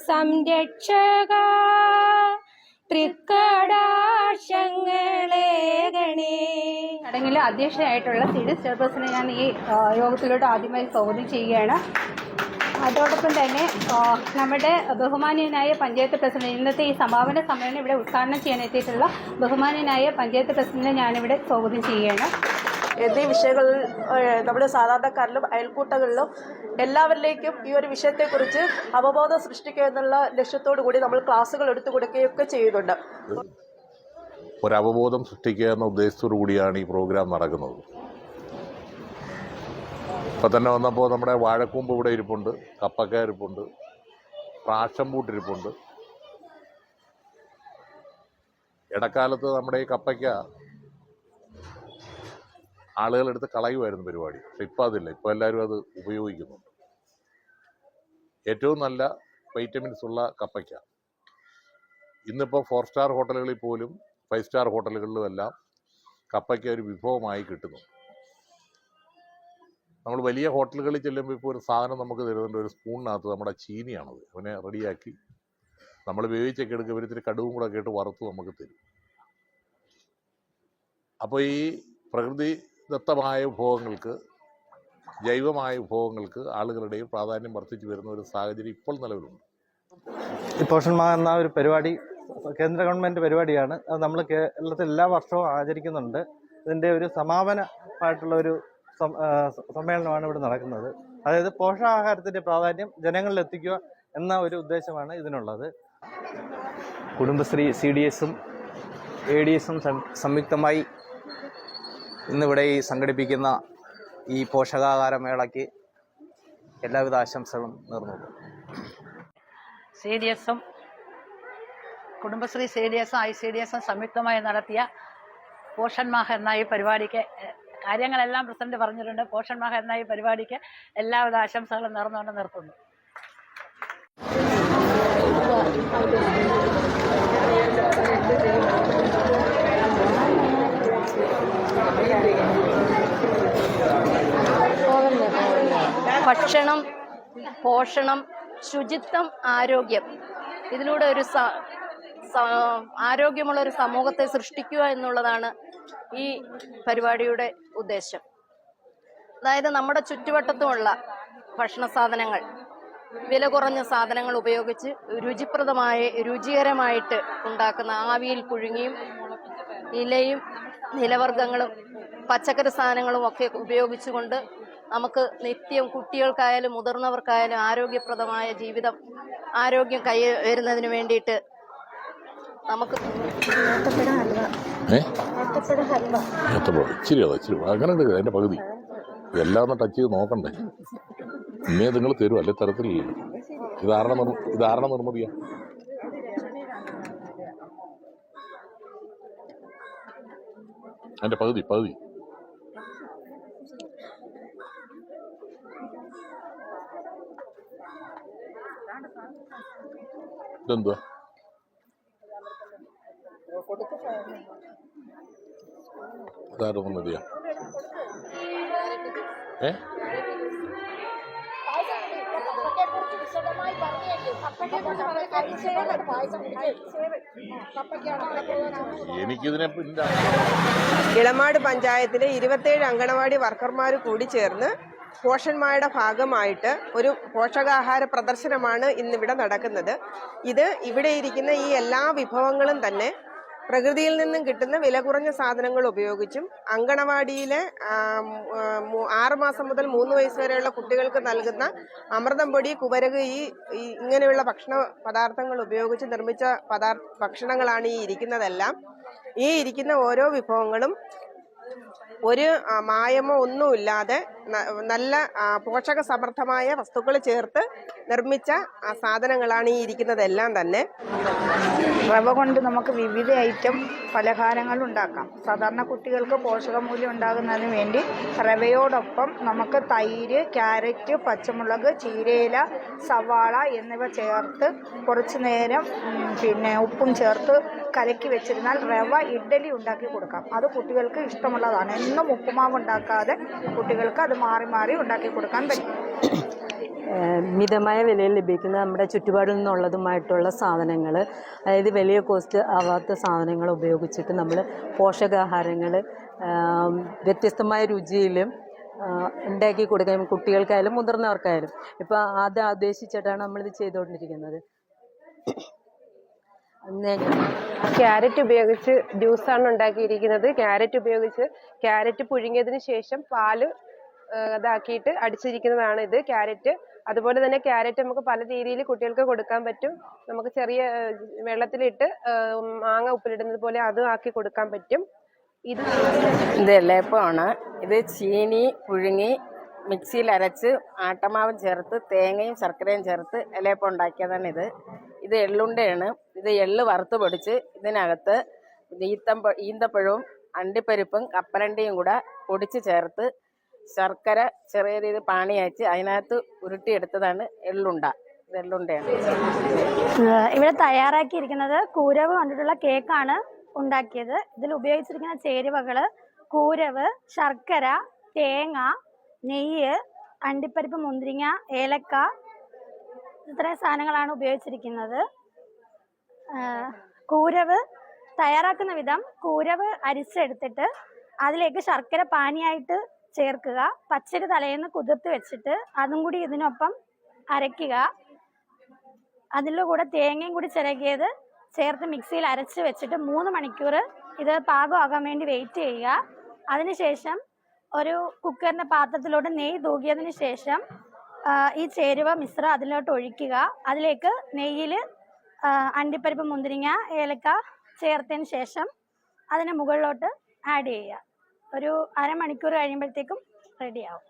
സംരക്ഷക തൃക്കടാശങ്ങളേകണേ. ചടങ്ങിൽ അധ്യക്ഷയായിട്ടുള്ള CD ചെയർപേഴ്സണെ ഞാൻ ഈ യോഗത്തിലോട്ട് ആദ്യമായി സ്വാഗതം ചെയ്യുകയാണ്. അതോടൊപ്പം തന്നെ നമ്മുടെ ബഹുമാന്യനായ പഞ്ചായത്ത് പ്രസിഡന്റ്, ഇന്നത്തെ ഈ സമാപന സമ്മേളനം ഇവിടെ ഉദ്ഘാടനം ചെയ്യാനെത്തിയിട്ടുള്ള ബഹുമാന്യനായ പഞ്ചായത്ത് പ്രസിഡന്റിനെ ഞാനിവിടെ സ്വാഗതം ചെയ്യുകയാണ്. എന്നീ വിഷയങ്ങളിൽ നമ്മുടെ സാധാരണക്കാരിലും അയൽക്കൂട്ടങ്ങളിലും എല്ലാവരിലേക്കും ഈ ഒരു വിഷയത്തെക്കുറിച്ച് അവബോധം സൃഷ്ടിക്കുക എന്നുള്ള ലക്ഷ്യത്തോടു കൂടി നമ്മൾ ക്ലാസ്സുകൾ എടുത്തു കൊടുക്കുകയൊക്കെ ചെയ്യുന്നുണ്ട്. ഒരു അവബോധം സൃഷ്ടിക്കുക എന്ന ഉദ്ദേശത്തോടു കൂടിയാണ് ഈ പ്രോഗ്രാം നടക്കുന്നത്. ഇപ്പം തന്നെ വന്നപ്പോൾ നമ്മുടെ വാഴക്കൂമ്പ് ഇവിടെ ഇരിപ്പുണ്ട്, കപ്പക്ക ഇരിപ്പുണ്ട്, പ്രാഷൻ പൂട്ടിരിപ്പുണ്ട്. ഇടക്കാലത്ത് നമ്മുടെ ഈ കപ്പയ്ക്ക ആളുകളെടുത്ത് കളയുമായിരുന്നു പരിപാടി. പക്ഷെ ഇപ്പം അതില്ല, ഇപ്പോൾ എല്ലാവരും അത് ഉപയോഗിക്കുന്നുണ്ട്. ഏറ്റവും നല്ല വൈറ്റമിൻസ് ഉള്ള കപ്പയ്ക്ക ഇന്നിപ്പോൾ 4 സ്റ്റാർ ഹോട്ടലുകളിൽ പോലും 5 സ്റ്റാർ ഹോട്ടലുകളിലുമെല്ലാം കപ്പയ്ക്ക ഒരു വിഭവമായി കിട്ടുന്നു. നമ്മൾ വലിയ ഹോട്ടലുകളിൽ ചെല്ലുമ്പോൾ ഇപ്പോൾ ഒരു സാധനം നമുക്ക് തരുന്നുണ്ട്, ഒരു സ്പൂണിനകത്ത് നമ്മുടെ ചീനിയാണത്. അവനെ റെഡിയാക്കി നമ്മൾ വേവിച്ചൊക്കെ എടുക്കുക, ഇവരിത്തിരി കടുവും കൂടെ ഒക്കെ ഇട്ട് വറുത്ത് നമുക്ക് തരും. അപ്പോൾ ഈ പ്രകൃതിദത്തമായ വിഭവങ്ങൾക്ക്, ജൈവമായ വിഭവങ്ങൾക്ക് ആളുകളുടെ പ്രാധാന്യം വർദ്ധിച്ചു വരുന്ന ഒരു സാഹചര്യം ഇപ്പോൾ നിലവിലുണ്ട്. ഈ പോഷൺ മാഹ് എന്ന ഒരു പരിപാടി കേന്ദ്ര ഗവൺമെൻറ് പരിപാടിയാണ്. അത് നമ്മൾ കേരളത്തിൽ എല്ലാ വർഷവും ആചരിക്കുന്നുണ്ട്. ഇതിൻ്റെ ഒരു സമാപനമായിട്ടുള്ള ഒരു സമ്മേളനമാണ് ഇവിടെ നടക്കുന്നത്. അതായത് പോഷകാഹാരത്തിൻ്റെ പ്രാധാന്യം ജനങ്ങളിൽ എത്തിക്കുക എന്ന ഒരു ഉദ്ദേശമാണ് ഇതിനുള്ളത്. കുടുംബശ്രീ CDSഉം ADSഉം സംയുക്തമായി ഇന്നിവിടെ സംഘടിപ്പിക്കുന്ന ഈ പോഷകാഹാര മേളയ്ക്ക് എല്ലാവിധ ആശംസകളും നേർന്നു. CDSഉം കുടുംബശ്രീ CDSഉം ICDSഉം സംയുക്തമായി നടത്തിയ പോഷൺ മാഹ് എന്ന ഈ പരിപാടിക്ക് കാര്യങ്ങളെല്ലാം പ്രസിഡന്റ് പറഞ്ഞിട്ടുണ്ട്. പോഷൺ മാഹ് എന്ന ഈ പരിപാടിക്ക് എല്ലാവിധ ആശംസകളും നേർന്നുകൊണ്ട് നിർത്തുന്നു. ഭക്ഷണം, പോഷണം, ശുചിത്വം, ആരോഗ്യം, ഇതിലൂടെ ഒരു ആരോഗ്യമുള്ളൊരു സമൂഹത്തെ സൃഷ്ടിക്കുക എന്നുള്ളതാണ് ഈ പരിപാടിയുടെ ഉദ്ദേശം. അതായത് നമ്മുടെ ചുറ്റുവട്ടത്തുമുള്ള ഭക്ഷണ സാധനങ്ങൾ, വില കുറഞ്ഞ സാധനങ്ങൾ ഉപയോഗിച്ച് രുചികരമായിട്ട് ഉണ്ടാക്കുന്ന ആവിയിൽ പുഴുങ്ങിയും ഇലയും നിലവർഗ്ഗങ്ങളും പച്ചക്കറി സാധനങ്ങളും ഒക്കെ ഉപയോഗിച്ചുകൊണ്ട് നമുക്ക് നിത്യം കുട്ടികൾക്കായാലും മുതിർന്നവർക്കായാലും ആരോഗ്യപ്രദമായ ആരോഗ്യം വരുന്നതിന് വേണ്ടിയിട്ട് നമുക്ക് ഇച്ചിരി അങ്ങനെ അതിൻ്റെ പകുതി എല്ലാം ഒന്ന് ടച്ച് ചെയ്ത് നോക്കണ്ടേ. ഇന്നേ നിങ്ങൾ തരും, അല്ലെ തരത്തിലില്ല. ഇതാരണ നിർമ്മിതിയാ. അതിൻ്റെ പകുതി ഇതെന്തുവാ? ഇതാരൊന്നും മതിയാ? എനിക്കിതിനെ ഇളമാട് പഞ്ചായത്തിലെ 27 അങ്കണവാടി വർക്കർമാർ കൂടി ചേർന്ന് പോഷൺമായുടെ ഭാഗമായിട്ട് ഒരു പോഷകാഹാര പ്രദർശനമാണ് ഇന്നിവിടെ നടക്കുന്നത്. ഇവിടെ ഇരിക്കുന്ന ഈ എല്ലാ വിഭവങ്ങളും തന്നെ പ്രകൃതിയിൽ നിന്നും കിട്ടുന്ന വില കുറഞ്ഞ സാധനങ്ങൾ ഉപയോഗിച്ചും അങ്കണവാടിയിലെ 6 മാസം മുതൽ 3 വയസ്സ് വരെയുള്ള കുട്ടികൾക്ക് നൽകുന്ന അമൃതം പൊടി, കുവരക്, ഇങ്ങനെയുള്ള ഭക്ഷണ പദാർത്ഥങ്ങൾ ഉപയോഗിച്ച് നിർമ്മിച്ച ഭക്ഷണങ്ങളാണ് ഈ ഇരിക്കുന്നതെല്ലാം. ഈ ഇരിക്കുന്ന ഓരോ വിഭവങ്ങളും ഒരു മായമോ ഒന്നുമില്ലാതെ നല്ല പോഷക സമൃദ്ധമായ വസ്തുക്കൾ ചേർത്ത് നിർമ്മിച്ച സാധനങ്ങളാണ് ഈ ഇരിക്കുന്നതെല്ലാം തന്നെ. റവ കൊണ്ട് നമുക്ക് വിവിധ ഐറ്റം പലഹാരങ്ങൾ ഉണ്ടാക്കാം. സാധാരണ കുട്ടികൾക്ക് പോഷകമൂല്യം ഉണ്ടാകുന്നതിന് വേണ്ടി റവയോടൊപ്പം നമുക്ക് തൈര്, ക്യാരറ്റ്, പച്ചമുളക്, ചീരയില, സവാള എന്നിവ ചേർത്ത് കുറച്ചു നേരം ഉപ്പും ചേർത്ത് കലക്കി വെച്ചിരുന്നാൽ റവ ഇഡ്ഡലി ഉണ്ടാക്കി കൊടുക്കാം. അത് കുട്ടികൾക്ക് ഇഷ്ടമുള്ളതാണ്. എന്നും ഉപ്പുമാവ് ഉണ്ടാക്കാതെ കുട്ടികൾക്ക് അത് മാറി മാറി ഉണ്ടാക്കി കൊടുക്കാൻ പറ്റും. മിതമായ വിലയിൽ ലഭിക്കുന്ന നമ്മുടെ ചുറ്റുപാടിൽ നിന്നുള്ളതുമായിട്ടുള്ള സാധനങ്ങൾ, അതായത് വലിയ കോസ്റ്റ് ആവാത്ത സാധനങ്ങൾ ഉപയോഗിച്ചിട്ട് നമ്മൾ പോഷകാഹാരങ്ങൾ വ്യത്യസ്തമായ രുചിയിലും ഉണ്ടാക്കി കൊടുക്കാൻ കുട്ടികൾക്കായാലും മുതിർന്നവർക്കായാലും. ഇപ്പോൾ അത് ഉദ്ദേശിച്ചിട്ടാണ് നമ്മളിത് ചെയ്തുകൊണ്ടിരിക്കുന്നത്. ക്യാരറ്റ് ഉപയോഗിച്ച് ജ്യൂസാണ് ഉണ്ടാക്കിയിരിക്കുന്നത്. ക്യാരറ്റ് പുഴുങ്ങിയതിന് ശേഷം പാല് ഇതാക്കിയിട്ട് അടിച്ചിരിക്കുന്നതാണ് ഇത് ക്യാരറ്റ്. അതുപോലെ തന്നെ ക്യാരറ്റ് നമുക്ക് പല രീതിയിൽ കുട്ടികൾക്ക് കൊടുക്കാൻ പറ്റും. നമുക്ക് ചെറിയ വെള്ളത്തിലിട്ട് മാങ്ങ ഉപ്പിലിടുന്നത് പോലെ അതും ആക്കി കൊടുക്കാൻ പറ്റും. ഇത് ലേപ്പമാണ്. ഇത് ചീനി പുഴുങ്ങി മിക്സിയിൽ അരച്ച് ആട്ടമാവും ചേർത്ത് തേങ്ങയും ശർക്കരയും ചേർത്ത് ലേപ്പം ഉണ്ടാക്കിയതാണ് ഇത്. ഇത് എള്ളുണ്ടയാണ്. ഇത് എള്ള് വറുത്ത് പൊടിച്ച് ഇതിനകത്ത് ഈന്തപ്പഴവും അണ്ടിപ്പരിപ്പും കപ്പലണ്ടിയും കൂടെ പൊടിച്ച് ചേർത്ത് ശർക്കര ചെറിയ രീതിയിൽ പാണി അയച്ച് അതിനകത്ത് ഉരുട്ടിയെടുത്തതാണ് എള്ളുണ്ട. ഇത് എള്ളുണ്ടയാണ്. ഇവിടെ തയ്യാറാക്കിയിരിക്കുന്നത് കൂരവ് കൊണ്ടിട്ടുള്ള കേക്കാണ് ഉണ്ടാക്കിയത്. ഇതിൽ ഉപയോഗിച്ചിരിക്കുന്ന ചേരുവകൾ കൂരവ്, ശർക്കര, തേങ്ങ, നെയ്യ്, അണ്ടിപ്പരിപ്പ്, മുന്തിരിങ്ങ, ഏലക്ക, ഇത്രയും സാധനങ്ങളാണ് ഉപയോഗിച്ചിരിക്കുന്നത്. കൂരവ് തയ്യാറാക്കുന്ന വിധം: കൂരവ് അരിച്ചെടുത്തിട്ട് അതിലേക്ക് ശർക്കര പാനിയായിട്ട് ചേർക്കുക. പച്ചരി തലേന്ന് കുതിർത്ത് വെച്ചിട്ട് അതും കൂടി ഇതിനൊപ്പം അരയ്ക്കുക. അതിൻ്റെ കൂടെ തേങ്ങയും കൂടി ചിരകിയത് ചേർത്ത് മിക്സിയിൽ അരച്ച് വെച്ചിട്ട് 3 മണിക്കൂർ ഇത് പാകമാകാൻ വേണ്ടി വെയിറ്റ് ചെയ്യുക. അതിനുശേഷം ഒരു കുക്കറിൻ്റെ പാത്രത്തിലോട്ട് നെയ്യ് തൂകിയതിന് ശേഷം ഈ ചേരുവ മിശ്രം അതിലോട്ട് ഒഴിക്കുക. അതിലേക്ക് നെയ്യിൽ അണ്ടിപ്പരിപ്പ്, മുന്തിരിങ്ങ, ഏലക്ക ചേർത്തതിന് ശേഷം അതിന് മുകളിലോട്ട് ആഡ് ചെയ്യുക. ഒരു അരമണിക്കൂർ കഴിയുമ്പോഴത്തേക്കും റെഡിയാവും.